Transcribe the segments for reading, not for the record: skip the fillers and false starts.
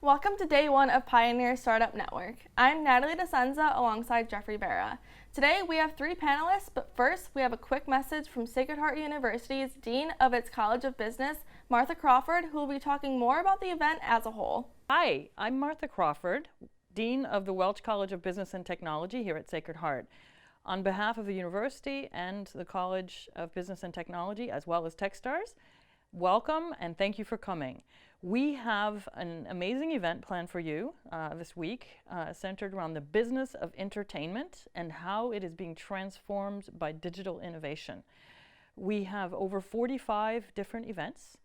Welcome to day one of Pioneer Startup Network. I'm Natalie DeSenza alongside Jeffrey Vera. Today we have three panelists, but first we have a quick message from Sacred Heart University's Dean of its College of Business, Martha Crawford, who will be talking more about the event as a whole. Hi, I'm Martha Crawford, Dean of the Welch College of Business and Technology here at Sacred Heart. On behalf of the university and the College of Business and Technology, as well as Techstars, welcome and thank you for coming. We have an amazing event planned for you this week, centered around the business of entertainment and how it is being transformed by digital innovation. We have over 45 different events,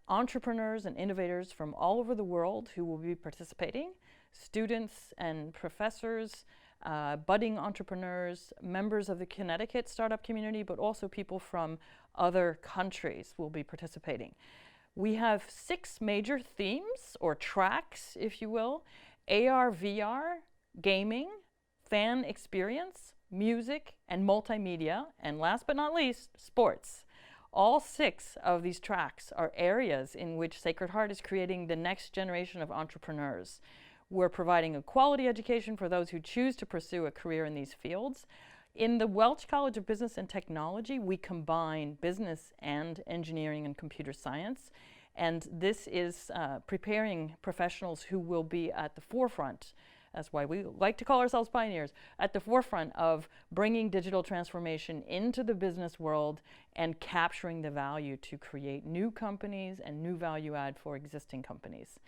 entrepreneurs and innovators from all over the world who will be participating, students and professors, budding entrepreneurs, members of the Connecticut startup community, but also people from other countries will be participating. We have 6 major themes, or tracks, if you will: AR, VR, gaming, fan experience, music, and multimedia, and last but not least, sports. All 6 of these tracks are areas in which Sacred Heart is creating the next generation of entrepreneurs. We're providing a quality education for those who choose to pursue a career in these fields. In the Welch College of Business and Technology, we combine business and engineering and computer science. And this is preparing professionals who will be at the forefront. That's why we like to call ourselves pioneers, at the forefront of bringing digital transformation into the business world and capturing the value to create new companies and new value add for existing companies.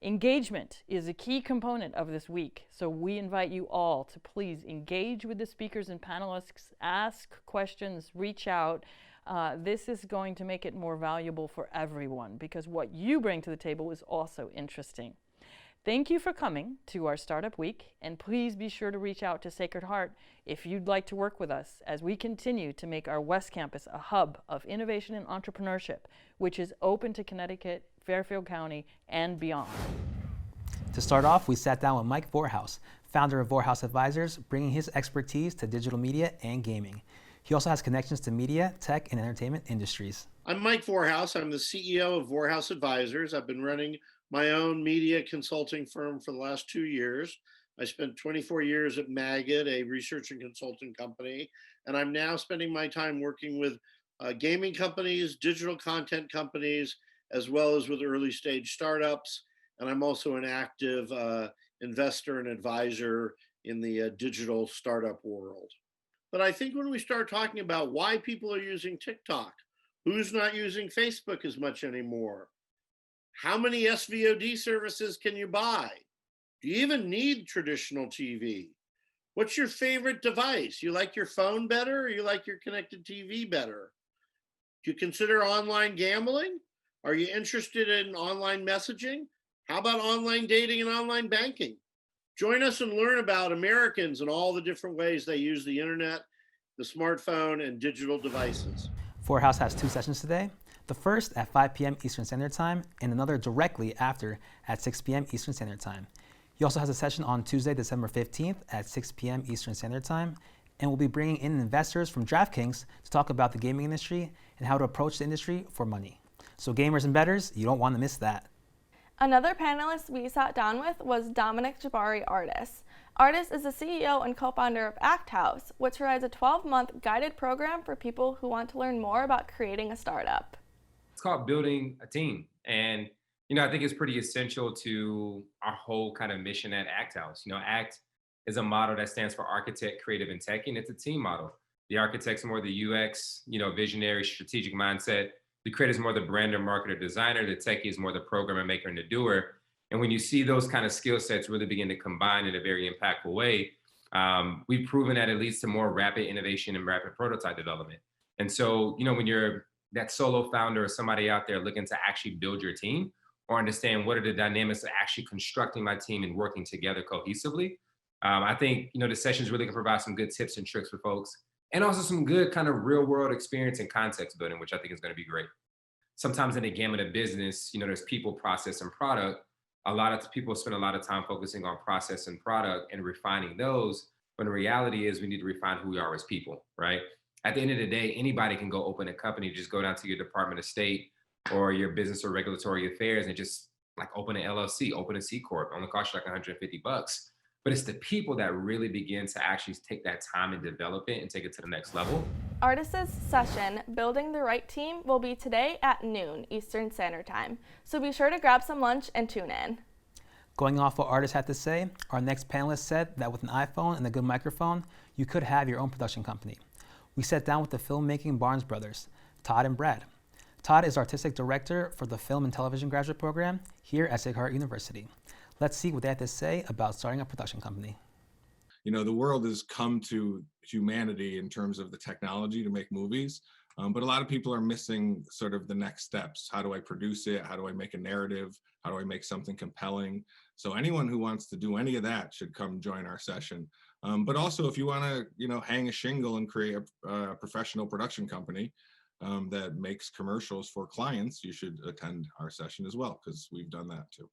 Engagement is a key component of this week, so we invite you all to please engage with the speakers and panelists, ask questions, reach out. This is going to make it more valuable for everyone because what you bring to the table is also interesting. Thank you for coming to our Startup Week, and please be sure to reach out to Sacred Heart if you'd like to work with us as we continue to make our West Campus a hub of innovation and entrepreneurship, which is open to Connecticut, Fairfield County, and beyond. To start off, we sat down with Mike Vorhaus, founder of Vorhaus Advisors, bringing his expertise to digital media and gaming. He also has connections to media, tech, and entertainment industries. I'm Mike Vorhaus. I'm the CEO of Vorhaus Advisors. I've been running my own media consulting firm for the last 2 years. I spent 24 years at Magid, a research and consulting company, and I'm now spending my time working with gaming companies, digital content companies, as well as with early stage startups. And I'm also an active investor and advisor in the digital startup world. But I think when we start talking about why people are using TikTok, who's not using Facebook as much anymore, how many SVOD services can you buy? Do you even need traditional TV? What's your favorite device? You like your phone better or you like your connected TV better? Do you consider online gambling? Are you interested in online messaging? How about online dating and online banking? Join us and learn about Americans and all the different ways they use the internet, the smartphone, and digital devices. Vorhaus has 2 sessions today. The first at 5 p.m. Eastern Standard Time and another directly after at 6 p.m. Eastern Standard Time. He also has a session on Tuesday, December 15th at 6 p.m. Eastern Standard Time, and will be bringing in investors from DraftKings to talk about the gaming industry and how to approach the industry for money. So gamers and bettors, you don't want to miss that. Another panelist we sat down with was Dominic Jabari Artis. Artis is the CEO and co-founder of Act House, which provides a 12-month guided program for people who want to learn more about creating a startup. It's called building a team. And, I think it's pretty essential to our whole kind of mission at Act House. ACT is a model that stands for architect, creative, and tech, and it's a team model. The architect's more the UX, visionary, strategic mindset. The creator is more the brander, marketer, designer. The techie is more the programmer, maker, and the doer. And when you see those kind of skill sets really begin to combine in a very impactful way, we've proven that it leads to more rapid innovation and rapid prototype development. And so, when you're that solo founder or somebody out there looking to actually build your team or understand what are the dynamics of actually constructing my team and working together cohesively, I think, the sessions really can provide some good tips and tricks for folks, and also some good kind of real world experience and context building, which I think is going to be great. Sometimes in the gamut of business, there's people, process, and product. A lot of people spend a lot of time focusing on process and product and refining those. But the reality is we need to refine who we are as people, right? At the end of the day, anybody can go open a company, just go down to your Department of State or your business or regulatory affairs and just like open an LLC, open a C Corp, only cost you like $150. But it's the people that really begin to actually take that time and develop it and take it to the next level. Artists' session, Building the Right Team, will be today at noon Eastern Standard Time. So be sure to grab some lunch and tune in. Going off what artists had to say, our next panelist said that with an iPhone and a good microphone, you could have your own production company. We sat down with the filmmaking Barnes brothers, Todd and Brad. Todd is artistic director for the Film and Television Graduate Program here at Sacred Heart University. Let's see what they have to say about starting a production company. You know, the world has come to humanity in terms of the technology to make movies, but a lot of people are missing sort of the next steps. How do I produce it? How do I make a narrative? How do I make something compelling? So anyone who wants to do any of that should come join our session. But also, if you want to, you know, hang a shingle and create a professional production company that makes commercials for clients, you should attend our session as well, because we've done that too.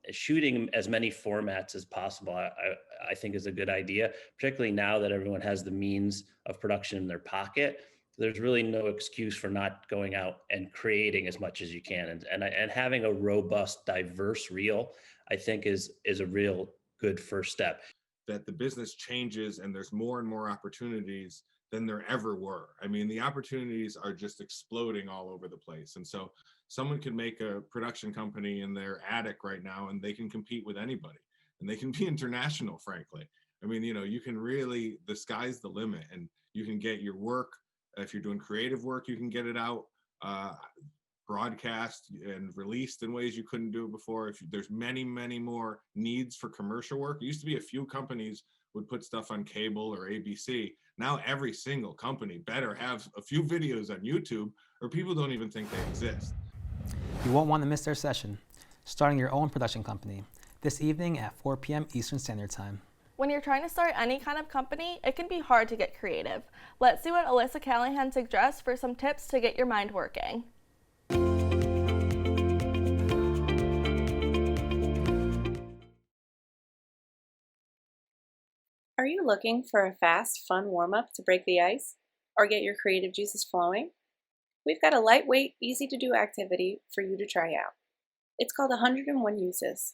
Shooting as many formats as possible, I think is a good idea, particularly now that everyone has the means of production in their pocket. There's really no excuse for not going out and creating as much as you can. And having a robust, diverse reel, I think is a real good first step. That the business changes and there's more and more opportunities than there ever were. I mean, the opportunities are just exploding all over the place. And so someone can make a production company in their attic right now and they can compete with anybody, and they can be international, frankly. I mean, you know, you can really, the sky's the limit, and you can get your work, if you're doing creative work, you can get it out, broadcast and released in ways you couldn't do it before. There's many, many more needs for commercial work. It used to be a few companies would put stuff on cable or ABC. Now every single company better have a few videos on YouTube, or people don't even think they exist. You won't want to miss their session, starting your own production company, this evening at 4 p.m. Eastern Standard Time. When you're trying to start any kind of company, it can be hard to get creative. Let's see what Alyssa Callahan suggests for some tips to get your mind working. Are you looking for a fast, fun warm-up to break the ice or get your creative juices flowing? We've got a lightweight, easy-to-do activity for you to try out. It's called 101 Uses.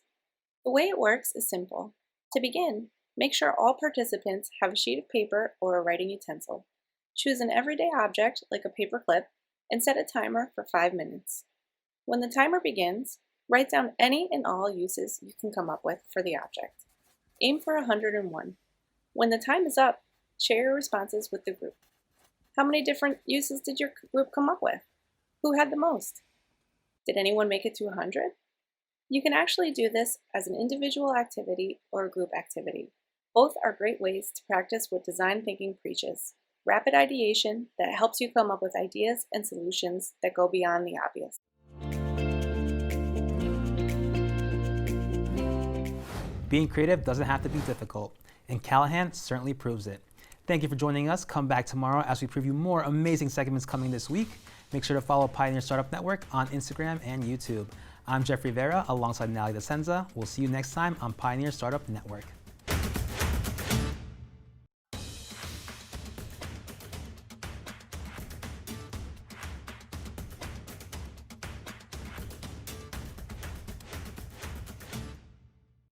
The way it works is simple. To begin, make sure all participants have a sheet of paper or a writing utensil. Choose an everyday object like a paper clip and set a timer for 5 minutes. When the timer begins, write down any and all uses you can come up with for the object. Aim for 101. When the time is up, share your responses with the group. How many different uses did your group come up with? Who had the most? Did anyone make it to 100? You can actually do this as an individual activity or a group activity. Both are great ways to practice what design thinking preaches: rapid ideation that helps you come up with ideas and solutions that go beyond the obvious. Being creative doesn't have to be difficult, and Callahan certainly proves it. Thank you for joining us. Come back tomorrow as we preview more amazing segments coming this week. Make sure to follow Pioneer Startup Network on Instagram and YouTube. I'm Jeffrey Vera alongside Natalie DeSenza. We'll see you next time on Pioneer Startup Network.